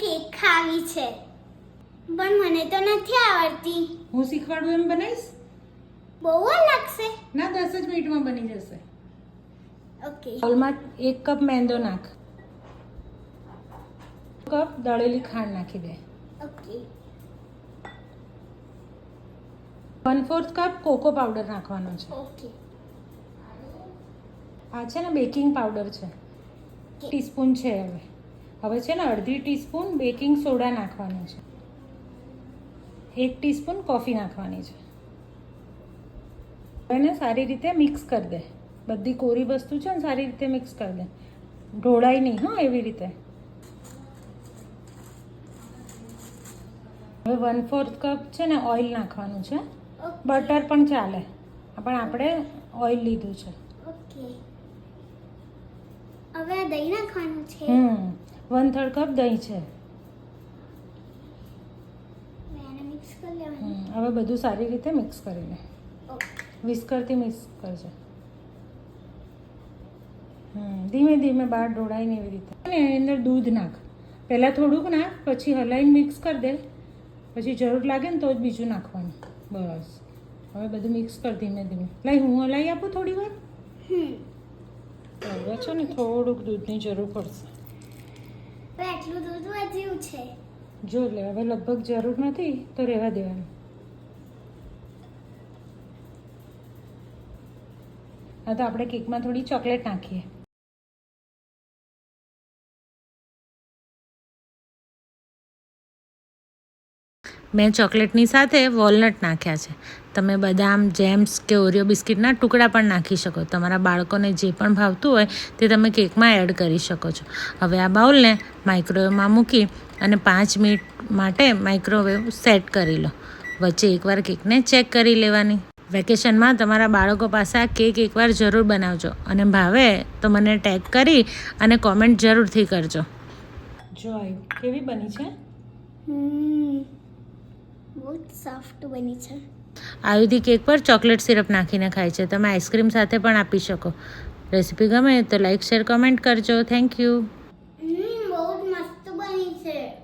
Cake ખાવી છે પણ મને તો નથી આવડતી. હું શીખવાડું એમ બનાવીશ? બહુ વાર લાગશે. ના, 10 જ મિનિટમાં બની જશે. ઓકે. બોલમાં 1 કપ મેંદો નાખ, કપ દળેલી ખાંડ નાખી દે, ઓકે. 1/4 કપ કોકો પાવડર નાખવાનો છે. ઓકે. આ છે ને બેકિંગ પાવડર છે, ટીસ્પૂન છે. હવે છે ને અડધી ટીસ્પૂન બેકિંગ સોડા નાખવાની છે, 1 ટીસ્પૂન કોફી નાખવાની છે. એને સારી રીતે મિક્સ કરી દે. બધી કોરી વસ્તુ છે ને સારી રીતે મિક્સ કરી દે, ઢોળાય નહીં. હા, એવી રીતે. હવે 1/4 કપ છે ને ઓઇલ નાખવાનું છે. બટર પણ ચાલે, પણ આપણે ઓઇલ લીધું છે. ઓકે. હવે આ દહીં નાખવાનું છે. 1/3 કપ દહીં છે. એને મિક્સ કરી લેવાનું. હવે બધું સારી રીતે મિક્સ કરી લે. વિસ્કરથી મિક્સ કરજે. ધીમે ધીમે બહાર ઢોળાય ને એવી રીતે. અને એની અંદર દૂધ નાખ. પહેલાં થોડુંક નાખ, પછી હલાઈને મિક્સ કરી દે. પછી જરૂર લાગે ને તો જ બીજું નાખવાનું. બસ. હવે બધું મિક્સ કર ધીમે ધીમે. લાઈ હું હલાવી આપું થોડી વાર. હવે છે ને થોડુંક દૂધની જરૂર પડશે. હવે આટલું દૂધ વધ્યું છે. જો લે, હવે લગભગ જરૂર નથી તો રહેવા દેવાનું. હા, તો આપણે કેકમાં થોડી ચોકલેટ નાખીએ. મેં ચોકલેટની સાથે વોલનટ નાખ્યા છે. તમે બદામ, જેમ્સ કે ઓરિયો બિસ્કિટના ટુકડા પણ નાખી શકો. તમારા બાળકોને જે પણ ભાવતું હોય તે તમે કેકમાં એડ કરી શકો છો. હવે આ બાઉલને માઇક્રોવેવમાં મૂકી અને 5 મિનિટ માટે માઇક્રોવેવ સેટ કરી લો. વચ્ચે એકવાર કેકને ચેક કરી લેવાની. વેકેશનમાં તમારા બાળકો પાસે આ કેક એકવાર જરૂર બનાવજો અને ભાવે તો મને ટેગ કરી અને કોમેન્ટ જરૂરથી કરજો. જો આવ્યું, કેવી બની છે? બહુ સોફ્ટ બની છે. આયુધી કેક પર ચોકલેટ સિરપ નાખીને ખાય છે. તમે આઈસ્ક્રીમ સાથે પણ આપી શકો. રેસીપી ગમે તો લાઈક, શેર, કમેન્ટ કરજો. Thank you.